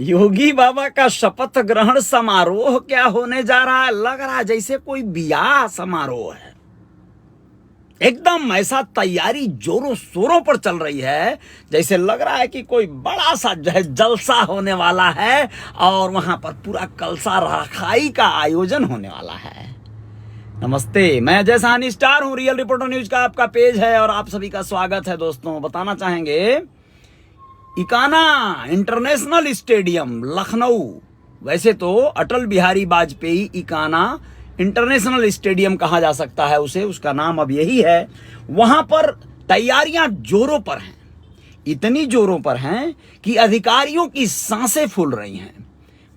योगी बाबा का शपथ ग्रहण समारोह क्या होने जा रहा है? लग रहा है जैसे कोई ब्याह समारोह है। एकदम ऐसा तैयारी जोरों शोरों पर चल रही है, जैसे लग रहा है कि कोई बड़ा सा जो है जलसा होने वाला है और वहां पर पूरा कलसा रखाई का आयोजन होने वाला है। नमस्ते, मैं अजय साहनी स्टार हूं। रियल रिपोर्टर न्यूज का आपका पेज है और आप सभी का स्वागत है। दोस्तों, बताना चाहेंगे इकाना इंटरनेशनल स्टेडियम लखनऊ, वैसे तो अटल बिहारी वाजपेयी इकाना इंटरनेशनल स्टेडियम कहा जा सकता है उसे, उसका नाम अब यही है। वहां पर तैयारियां जोरों पर हैं, इतनी जोरों पर हैं कि अधिकारियों की सांसें फूल रही हैं।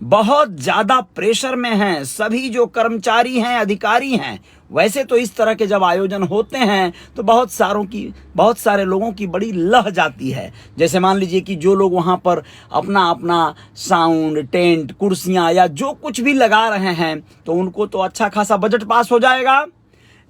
बहुत ज्यादा प्रेशर में हैं सभी जो कर्मचारी हैं, अधिकारी हैं। वैसे तो इस तरह के जब आयोजन होते हैं तो बहुत सारे लोगों की बड़ी लह जाती है। जैसे मान लीजिए कि जो लोग वहां पर अपना अपना साउंड, टेंट, कुर्सियां या जो कुछ भी लगा रहे हैं तो उनको तो अच्छा खासा बजट पास हो जाएगा।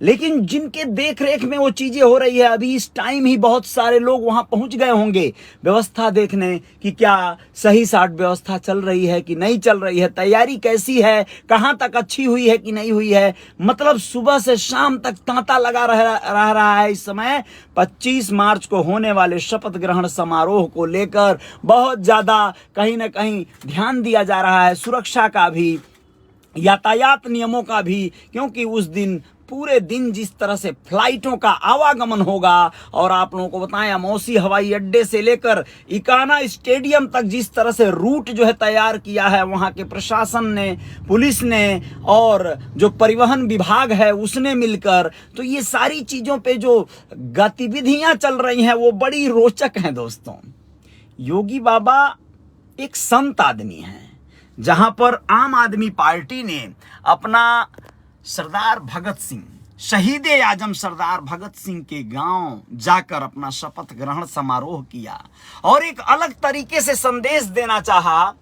लेकिन जिनके देख रेख में वो चीजें हो रही है, अभी इस टाइम ही बहुत सारे लोग वहां पहुंच गए होंगे व्यवस्था देखने कि क्या सही साट व्यवस्था चल रही है कि नहीं चल रही है, तैयारी कैसी है, कहां तक अच्छी हुई है कि नहीं हुई है। मतलब सुबह से शाम तक तांता लगा रह रहा है। इस समय 25 मार्च को होने वाले शपथ ग्रहण समारोह को लेकर बहुत ज्यादा कहीं ना कहीं ध्यान दिया जा रहा है, सुरक्षा का भी, यातायात नियमों का भी, क्योंकि उस दिन पूरे दिन जिस तरह से फ्लाइटों का आवागमन होगा और आप लोगों को बताएं अमौसी हवाई अड्डे से लेकर इकाना स्टेडियम तक जिस तरह से रूट जो है तैयार किया है वहां के प्रशासन ने, पुलिस ने और जो परिवहन विभाग है उसने मिलकर, तो ये सारी चीजों पे जो गतिविधियां चल रही हैं वो बड़ी रोचक हैं। दोस्तों, योगी बाबा एक संत आदमी हैं। जहां पर आम आदमी पार्टी ने अपना सरदार भगत सिंह, शहीद आजम सरदार भगत सिंह के गांव जाकर अपना शपथ ग्रहण समारोह किया और एक अलग तरीके से संदेश देना चाहा,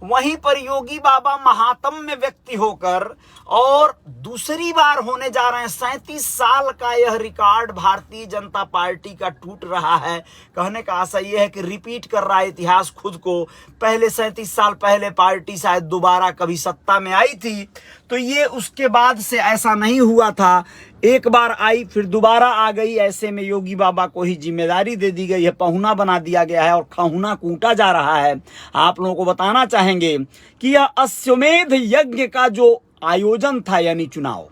वहीं पर योगी बाबा महात्म्य व्यक्ति होकर और दूसरी बार होने जा रहे हैं। 37 साल का यह रिकॉर्ड भारतीय जनता पार्टी का टूट रहा है। कहने का आशय यह है कि रिपीट कर रहा है इतिहास खुद को। पहले 37 साल पहले पार्टी शायद दोबारा कभी सत्ता में आई थी, तो ये उसके बाद से ऐसा नहीं हुआ था। एक बार आई फिर दोबारा आ गई। ऐसे में योगी बाबा को ही जिम्मेदारी दे दी गई है, पहुना बना दिया गया है और खहुना कूटा जा रहा है। आप लोगों को बताना चाहेंगे कि यह अश्वमेध यज्ञ का जो आयोजन था, यानी चुनाव,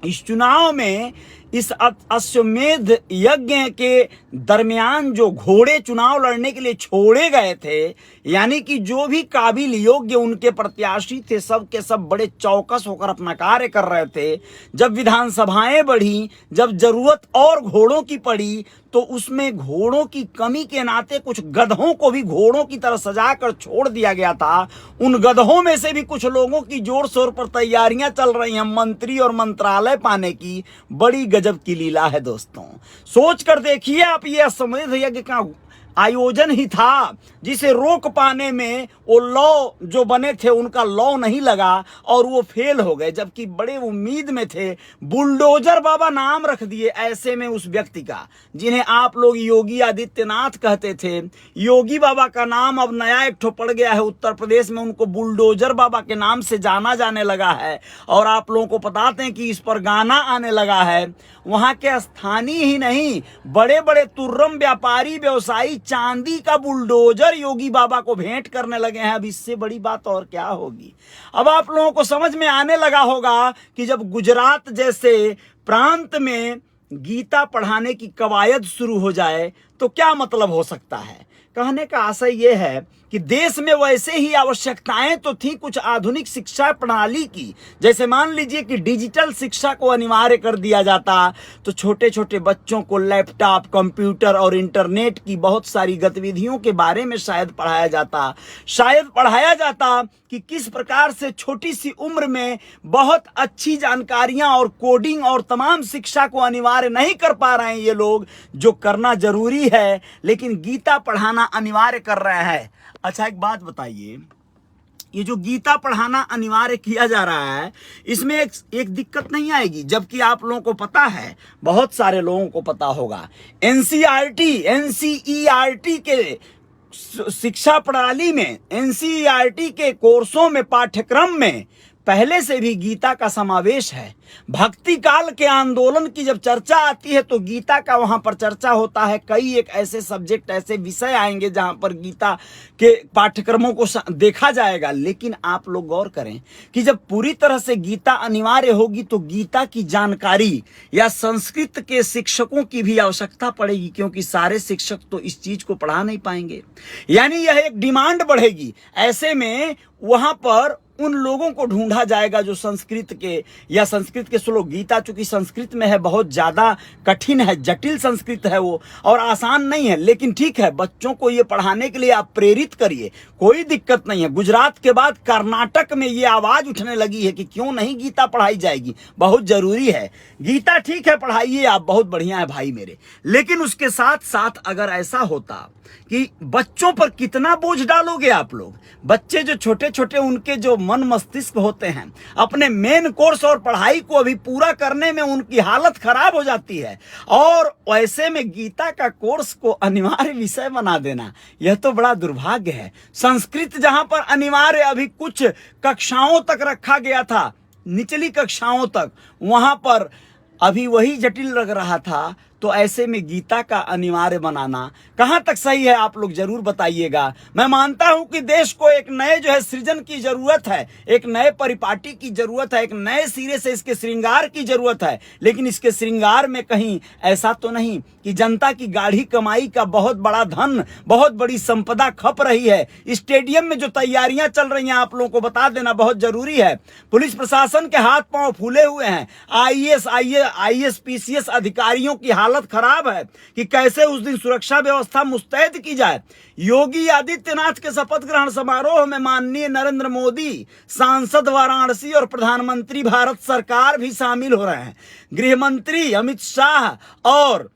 इस चुनाव में इस अश्वमेध यज्ञ के दरमियान जो घोड़े चुनाव लड़ने के लिए छोड़े गए थे, यानी कि जो भी काबिल योग्य उनके प्रत्याशी थे, सब के सब बड़े चौकस होकर अपना कार्य कर रहे थे। जब विधानसभाएं बढ़ी, जब जरूरत और घोड़ों की पड़ी, तो उसमें घोड़ों की कमी के नाते कुछ गधों को भी घोड़ों की तरह सजाकर छोड़ दिया गया था। उन गधों में से भी कुछ लोगों की जोर शोर पर तैयारियां चल रही हैं मंत्री और मंत्रालय पाने की। बड़ी गजब की लीला है दोस्तों। सोच कर देखिए आप, ये अश्वमेध यज्ञ का आयोजन ही था जिसे रोक पाने में वो लॉ जो बने थे उनका लॉ नहीं लगा और वो फेल हो गए, जबकि बड़े उम्मीद में थे। बुलडोजर बाबा नाम रख दिए ऐसे में उस व्यक्ति का, जिन्हें आप लोग योगी आदित्यनाथ कहते थे। योगी बाबा का नाम अब नया एक ठो पड़ गया है उत्तर प्रदेश में, उनको बुलडोजर बाबा के नाम से जाना जाने लगा है। और आप लोगों को बताते हैं कि इस पर गाना आने लगा है। वहां के स्थानीय ही नहीं, बड़े बड़े तुर्रम व्यापारी, व्यवसायी चांदी का बुलडोजर योगी बाबा को भेंट करने लगे हैं। अब इससे बड़ी बात और क्या होगी। अब आप लोगों को समझ में आने लगा होगा कि जब गुजरात जैसे प्रांत में गीता पढ़ाने की कवायद शुरू हो जाए तो क्या मतलब हो सकता है। कहने का आशय यह है कि देश में वैसे ही आवश्यकताएं तो थी कुछ आधुनिक शिक्षा प्रणाली की। जैसे मान लीजिए कि डिजिटल शिक्षा को अनिवार्य कर दिया जाता तो छोटे छोटे बच्चों को लैपटॉप, कंप्यूटर और इंटरनेट की बहुत सारी गतिविधियों के बारे में शायद पढ़ाया जाता कि किस प्रकार से छोटी सी उम्र में बहुत अच्छी जानकारियां और कोडिंग और तमाम शिक्षा को अनिवार्य नहीं कर पा रहे हैं ये लोग, जो करना जरूरी है, लेकिन गीता पढ़ाना अनिवार्य कर रहे हैं। अच्छा, एक बात बताइए, ये जो गीता पढ़ाना अनिवार्य किया जा रहा है इसमें एक दिक्कत नहीं आएगी, जबकि आप लोगों को पता है, बहुत सारे लोगों को पता होगा, एनसीईआरटी के शिक्षा प्रणाली में, एनसीईआरटी के कोर्सों में, पाठ्यक्रम में पहले से भी गीता का समावेश है। भक्ति काल के आंदोलन की जब चर्चा आती है तो गीता का वहां पर चर्चा होता है। कई एक ऐसे सब्जेक्ट, ऐसे विषय आएंगे जहां पर गीता के पाठ्यक्रमों को देखा जाएगा। लेकिन आप लोग गौर करें कि जब पूरी तरह से गीता अनिवार्य होगी तो गीता की जानकारी या संस्कृत के शिक्षकों की भी आवश्यकता पड़ेगी, क्योंकि सारे शिक्षक तो इस चीज को पढ़ा नहीं पाएंगे। यानी यह एक डिमांड बढ़ेगी। ऐसे में वहां पर उन लोगों को ढूंढा जाएगा जो संस्कृत के या संस्कृत के श्लोक, गीता चूंकि संस्कृत में है, बहुत ज्यादा कठिन है, जटिल संस्कृत है वो, और आसान नहीं है। लेकिन ठीक है, बच्चों को ये पढ़ाने के लिए आप प्रेरित करिए, कोई दिक्कत नहीं है। गुजरात के बाद कर्नाटक में ये आवाज उठने लगी है कि क्यों नहीं गीता पढ़ाई जाएगी, बहुत जरूरी है गीता। ठीक है, पढ़ाइए आप, बहुत बढ़िया है भाई मेरे। लेकिन उसके साथ साथ अगर ऐसा होता कि बच्चों पर कितना बोझ डालोगे आप लोग। बच्चे जो छोटे छोटे, उनके जो मन मस्तिष्क होते हैं, अपने मेन कोर्स और पढ़ाई को अभी पूरा करने में उनकी हालत खराब हो जाती है, और ऐसे में गीता का कोर्स को अनिवार्य विषय बना देना, यह तो बड़ा दुर्भाग्य है। संस्कृत जहां पर अनिवार्य अभी कुछ कक्षाओं तक रखा गया था, निचली कक्षाओं तक, वहां पर अभी वही जटिल लग रहा था। तो ऐसे में गीता का अनिवार्य बनाना कहां तक सही है, आप लोग जरूर बताइएगा। मैं मानता हूं कि देश को एक नए जो है सृजन की जरूरत है, एक नए परिपाटी की जरूरत है, एक नए सिरे से इसके श्रृंगार की जरूरत है। लेकिन इसके श्रृंगार में कहीं ऐसा तो नहीं कि जनता की गाढ़ी कमाई का बहुत बड़ा धन, बहुत बड़ी संपदा खप रही है। स्टेडियम में जो तैयारियां चल रही हैं, आप लोगों को बता देना बहुत जरूरी है। पुलिस प्रशासन के हाथ पांव फूले हुए हैं। आईएएस पीसीएस अधिकारियों की हालत खराब है कि कैसे उस दिन सुरक्षा व्यवस्था मुस्तैद की जाए। योगी आदित्यनाथ के शपथ ग्रहण समारोह में माननीय नरेंद्र मोदी, सांसद वाराणसी और प्रधानमंत्री भारत सरकार भी शामिल हो रहे हैं। गृह मंत्री अमित शाह और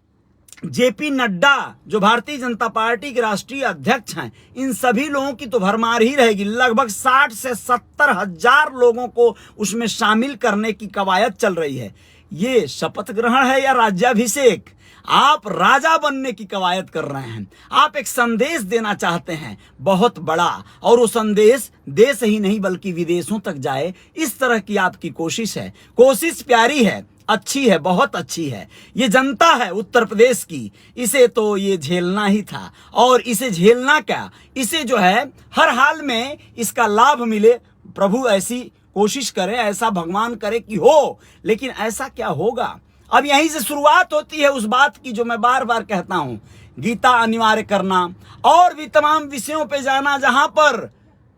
जेपी नड्डा जो भारतीय जनता पार्टी के राष्ट्रीय अध्यक्ष हैं, इन सभी लोगों की तो भरमार ही रहेगी। लगभग 60 से 70 हजार लोगों को उसमें शामिल करने की कवायद चल रही है। ये शपथ ग्रहण है या राज्याभिषेक? आप राजा बनने की कवायद कर रहे हैं। आप एक संदेश देना चाहते हैं बहुत बड़ा, और वो संदेश देश ही नहीं बल्कि विदेशों तक जाए, इस तरह की आपकी कोशिश है। कोशिश प्यारी है, अच्छी है, बहुत अच्छी है। ये जनता है उत्तर प्रदेश की, इसे तो ये झेलना ही था। और इसे झेलना क्या, इसे जो है हर हाल में इसका लाभ मिले, प्रभु ऐसी कोशिश करे, ऐसा भगवान करे कि हो। लेकिन ऐसा क्या होगा? अब यहीं से शुरुआत होती है उस बात की जो मैं बार बार कहता हूं, गीता अनिवार्य करना और भी तमाम विषयों पे जाना जहां पर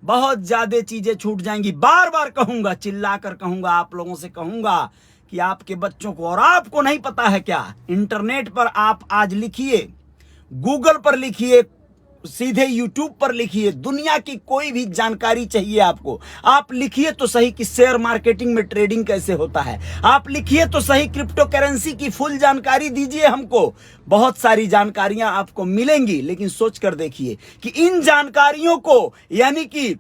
बहुत ज्यादा चीजें छूट जाएंगी। बार बार कहूंगा, चिल्लाकर कहूंगा, आप लोगों से कहूंगा कि आपके बच्चों को, और आपको नहीं पता है क्या, इंटरनेट पर आप आज लिखिए, गूगल पर लिखिए, सीधे यूट्यूब पर लिखिए, दुनिया की कोई भी जानकारी चाहिए आपको, आप लिखिए तो सही कि शेयर मार्केटिंग में ट्रेडिंग कैसे होता है। आप लिखिए तो सही क्रिप्टो करेंसी की फुल जानकारी दीजिए हमको। बहुत सारी जानकारियां आपको मिलेंगी। लेकिन सोच कर देखिए कि इन जानकारियों को, यानी कि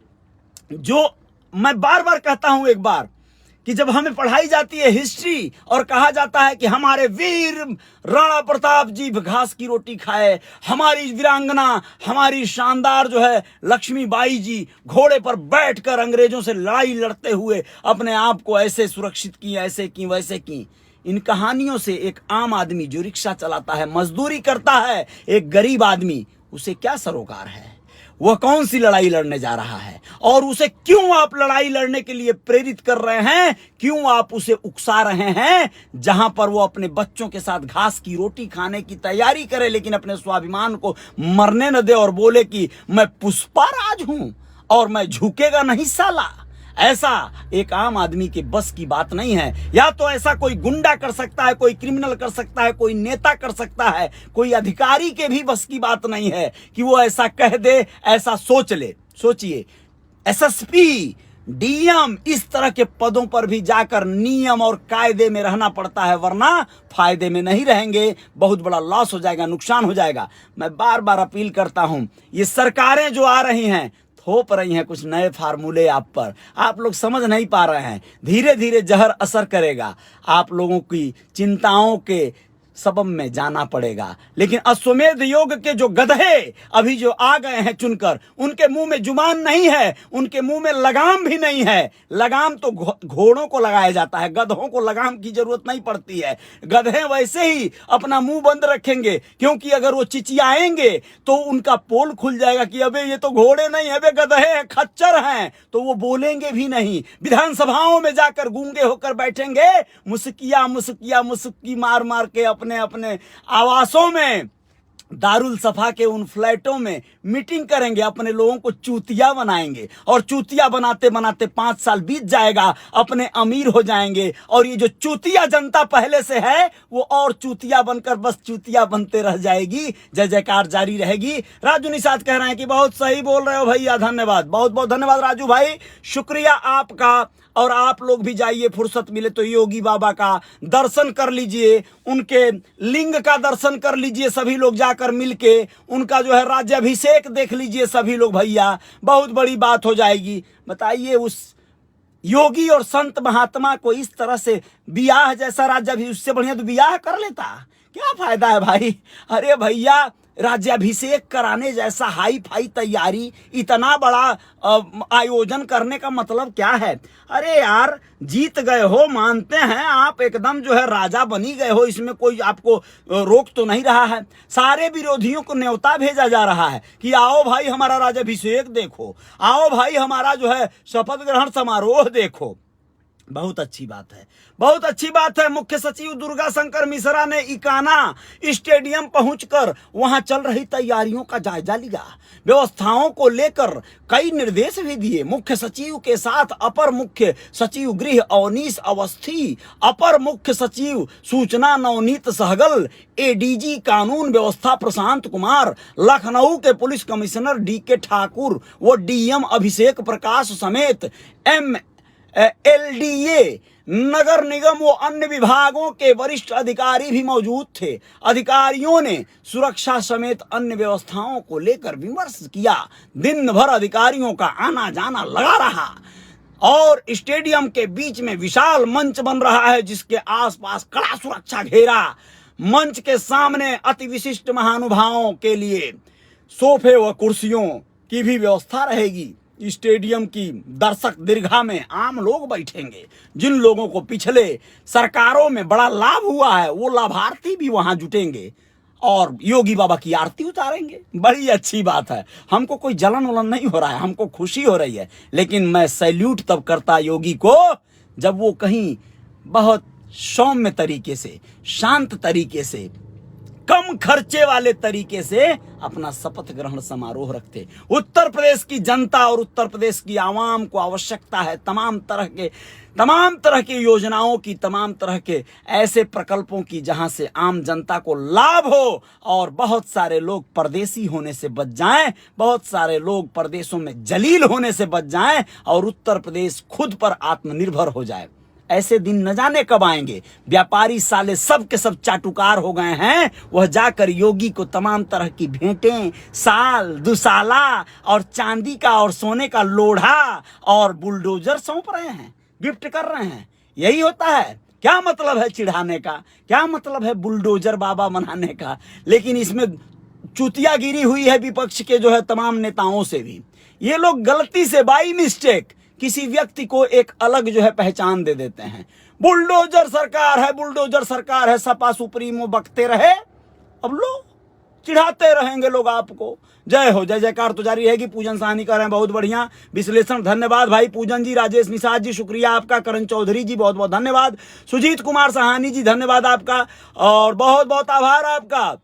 जो मैं बार बार कहता हूं एक बार, कि जब हमें पढ़ाई जाती है हिस्ट्री और कहा जाता है कि हमारे वीर राणा प्रताप जी घास की रोटी खाए, हमारी वीरांगना, हमारी शानदार जो है लक्ष्मीबाई जी घोड़े पर बैठकर अंग्रेजों से लड़ाई लड़ते हुए अपने आप को ऐसे सुरक्षित की, ऐसे की, वैसे की। इन कहानियों से एक आम आदमी जो रिक्शा चलाता है, मजदूरी करता है, एक गरीब आदमी, उसे क्या सरोकार है? वह कौन सी लड़ाई लड़ने जा रहा है? और उसे क्यों आप लड़ाई लड़ने के लिए प्रेरित कर रहे हैं? क्यों आप उसे उकसा रहे हैं? जहां पर वो अपने बच्चों के साथ घास की रोटी खाने की तैयारी करे, लेकिन अपने स्वाभिमान को मरने न दे और बोले कि मैं पुष्पाराज हूं और मैं झुकेगा नहीं साला। ऐसा एक आम आदमी के बस की बात नहीं है। या तो ऐसा कोई गुंडा कर सकता है, कोई क्रिमिनल कर सकता है, कोई नेता कर सकता है, कोई अधिकारी के भी बस की बात नहीं है कि वो ऐसा कह दे, ऐसा सोच ले। सोचिए, एसएसपी, डीएम, इस तरह के पदों पर भी जाकर नियम और कायदे में रहना पड़ता है, वरना फायदे में नहीं रहेंगे, बहुत बड़ा लॉस हो जाएगा, नुकसान हो जाएगा। मैं बार बार अपील करता हूं, ये सरकारें जो आ रही हैं, थोप रही हैं कुछ नए फार्मूले आप पर, आप लोग समझ नहीं पा रहे हैं। धीरे धीरे जहर असर करेगा, आप लोगों की चिंताओं के सबब में जाना पड़ेगा। लेकिन अश्वमेध योग के जो गधे अभी जो आ गए हैं चुनकर, उनके मुंह में जुबान नहीं है, उनके मुंह में लगाम भी नहीं है। लगाम तो घोड़ों को लगाया जाता है, गधों को लगाम की जरूरत नहीं पड़ती है। गधे वैसे ही अपना मुंह बंद रखेंगे, क्योंकि अगर वो चिचियाएंगे तो उनका पोल खुल जाएगा कि अबे ये तो घोड़े नहीं है, गधे हैं, खच्चर हैं, तो वो बोलेंगे भी नहीं। विधानसभाओं में जाकर गूंगे होकर बैठेंगे, मुस्की मार मार के अपने अपने आवासों में, दारुल सफा के उन फ्लैटों में मीटिंग करेंगे, अपने लोगों को चूतिया बनाएंगे। और चूतिया बनाते बनाते 5 साल बीत जाएगा, अपने अमीर हो जाएंगे। और ये जो चूतिया जनता पहले से है वो और चूतिया बनकर बस चूतिया बनते रह जाएगी। जय जयकार जारी रहेगी। राजू निषाद कह रहे हैं कि बहुत सही बोल रहे हो भैया, धन्यवाद, बहुत बहुत धन्यवाद राजू भाई, शुक्रिया आपका। और आप लोग भी जाइए, फुर्सत मिले तो योगी बाबा का दर्शन कर लीजिए, उनके लिंग का दर्शन कर लीजिए, सभी लोग जाकर मिलके उनका जो है राज्याभिषेक देख लीजिए सभी लोग भैया, बहुत बड़ी बात हो जाएगी। बताइए उस योगी और संत महात्मा को इस तरह से बियाह जैसा राज्याभिषेक, उससे बढ़िया तो बियाह कर लेता, क्या फायदा है भाई। अरे भैया, राज्याभिषेक कराने जैसा हाई फाई तैयारी, इतना बड़ा आयोजन करने का मतलब क्या है। अरे यार, जीत गए हो, मानते हैं आप, एकदम जो है राजा बनी गए हो, इसमें कोई आपको रोक तो नहीं रहा है। सारे विरोधियों को न्योता भेजा जा रहा है कि आओ भाई हमारा राज्याभिषेक देखो, आओ भाई हमारा जो है शपथ ग्रहण समारोह देखो। बहुत अच्छी बात है, बहुत अच्छी बात है। मुख्य सचिव दुर्गा शंकर मिश्रा ने इकाना स्टेडियम पहुंचकर वहां चल रही तैयारियों का जायजा लिया, व्यवस्थाओं को लेकर कई निर्देश भी दिए। मुख्य सचिव के साथ अपर मुख्य सचिव गृह अवनीश अवस्थी, अपर मुख्य सचिव सूचना नवनीत सहगल, एडीजी कानून व्यवस्था प्रशांत कुमार, लखनऊ के पुलिस कमिश्नर डीके ठाकुर व डीएम अभिषेक प्रकाश समेत एलडीए, नगर निगम व अन्य विभागों के वरिष्ठ अधिकारी भी मौजूद थे। अधिकारियों ने सुरक्षा समेत अन्य व्यवस्थाओं को लेकर विमर्श किया। दिन भर अधिकारियों का आना जाना लगा रहा और स्टेडियम के बीच में विशाल मंच बन रहा है, जिसके आसपास कड़ा सुरक्षा घेरा। मंच के सामने अति विशिष्ट महानुभावों के लिए सोफे व कुर्सियों की भी व्यवस्था रहेगी। स्टेडियम की दर्शक दीर्घा में आम लोग बैठेंगे। जिन लोगों को पिछले सरकारों में बड़ा लाभ हुआ है, वो लाभार्थी भी वहां जुटेंगे और योगी बाबा की आरती उतारेंगे। बड़ी अच्छी बात है, हमको कोई जलन वलन नहीं हो रहा है, हमको खुशी हो रही है। लेकिन मैं सैल्यूट तब करता योगी को जब वो कहीं बहुत सौम्य तरीके से, शांत तरीके से, कम खर्चे वाले तरीके से अपना शपथ ग्रहण समारोह रखते। उत्तर प्रदेश की जनता और उत्तर प्रदेश की आवाम को आवश्यकता है तमाम तरह के योजनाओं की, तमाम तरह के ऐसे प्रकल्पों की जहां से आम जनता को लाभ हो और बहुत सारे लोग परदेसी होने से बच जाएं, बहुत सारे लोग परदेशों में जलील होने से बच जाएं और उत्तर प्रदेश खुद पर आत्मनिर्भर हो जाए। ऐसे दिन न जाने कब आएंगे। व्यापारी साले सब के सब चाटुकार हो गए हैं, वह जाकर योगी को तमाम तरह की भेंटें, साल दुसाला और चांदी का और सोने का लोढ़ा और बुलडोजर सौंप रहे हैं, गिफ्ट कर रहे हैं। यही होता है। क्या मतलब है चिढ़ाने का, क्या मतलब है बुलडोजर बाबा बनाने का। लेकिन इसमें चुतियागिरी हुई है विपक्ष के जो है तमाम नेताओं से भी। ये लोग गलती से बाई मिस्टेक किसी व्यक्ति को एक अलग जो है पहचान दे देते हैं। बुलडोजर सरकार है, बुलडोजर सरकार है, सपा सुप्रीमो बकते रहे, अब लो चिढ़ाते रहेंगे लोग आपको। जय हो, जय जयकार तो जारी रहेगी। पूजन साहनी कर रहे हैं, बहुत बढ़िया विश्लेषण, धन्यवाद भाई पूजन जी। राजेश निषाद जी शुक्रिया आपका। करण चौधरी जी बहुत बहुत धन्यवाद। सुजीत कुमार सहानी जी धन्यवाद आपका और बहुत बहुत आभार आपका।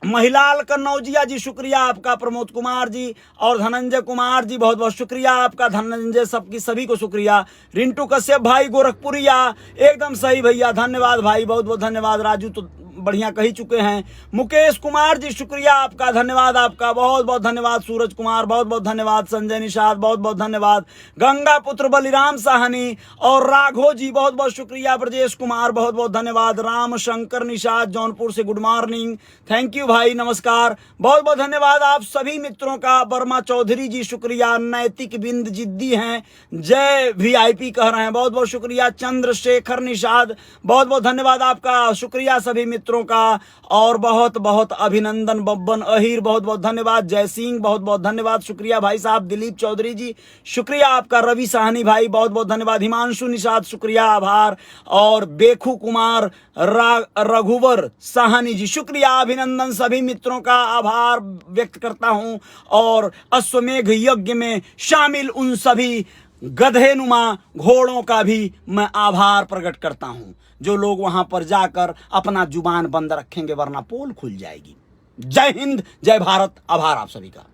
महिलाल कन्नौजिया जी शुक्रिया आपका। प्रमोद कुमार जी और धनंजय कुमार जी बहुत बहुत शुक्रिया आपका। धनंजय सबकी सभी को शुक्रिया। रिंटू कश्यप भाई गोरखपुरिया एकदम सही भैया, धन्यवाद भाई, बहुत बहुत धन्यवाद। राजू तो बढ़िया कही चुके हैं। मुकेश कुमार जी शुक्रिया आपका, धन्यवाद आपका, बहुत बहुत धन्यवाद। सूरज कुमार बहुत बहुत धन्यवाद। संजय निषाद बहुत बहुत धन्यवाद। गंगा पुत्र बलिराम साहनी और राघो जी बहुत बहुत शुक्रिया। ब्रजेश कुमार बहुत बहुत धन्यवाद। राम शंकर निषाद जौनपुर से गुड मॉर्निंग, थैंक यू भाई, नमस्कार, बहुत बहुत धन्यवाद आप सभी मित्रों का। वर्मा चौधरी जी शुक्रिया। नैतिक बिंद जिद्दी हैं, जय वीआईपी कह रहे हैं, बहुत बहुत शुक्रिया। चंद्रशेखर निषाद बहुत बहुत धन्यवाद आपका, शुक्रिया सभी मित्रों मित्रों का और बहुत बहुत अभिनंदन। बब्बन अहिर बहुत बहुत धन्यवाद। जय सिंह बहुत बहुत धन्यवाद, शुक्रिया भाई साहब। दिलीप चौधरी जी शुक्रिया आपका। रवि साहनी भाई बहुत बहुत धन्यवाद। हिमांशु निषाद शुक्रिया, आभार। और बेखू कुमार रघुवर साहनी जी शुक्रिया, अभिनंदन। सभी मित्रों का आभार व्यक्त करता हूं और अश्वमेघ यज्ञ में शामिल उन सभी गधेनुमा घोड़ों का भी मैं आभार प्रकट करता हूं जो लोग वहां पर जाकर अपना जुबान बंद रखेंगे, वरना पोल खुल जाएगी। जय हिंद, जय भारत। आभार आप सभी का।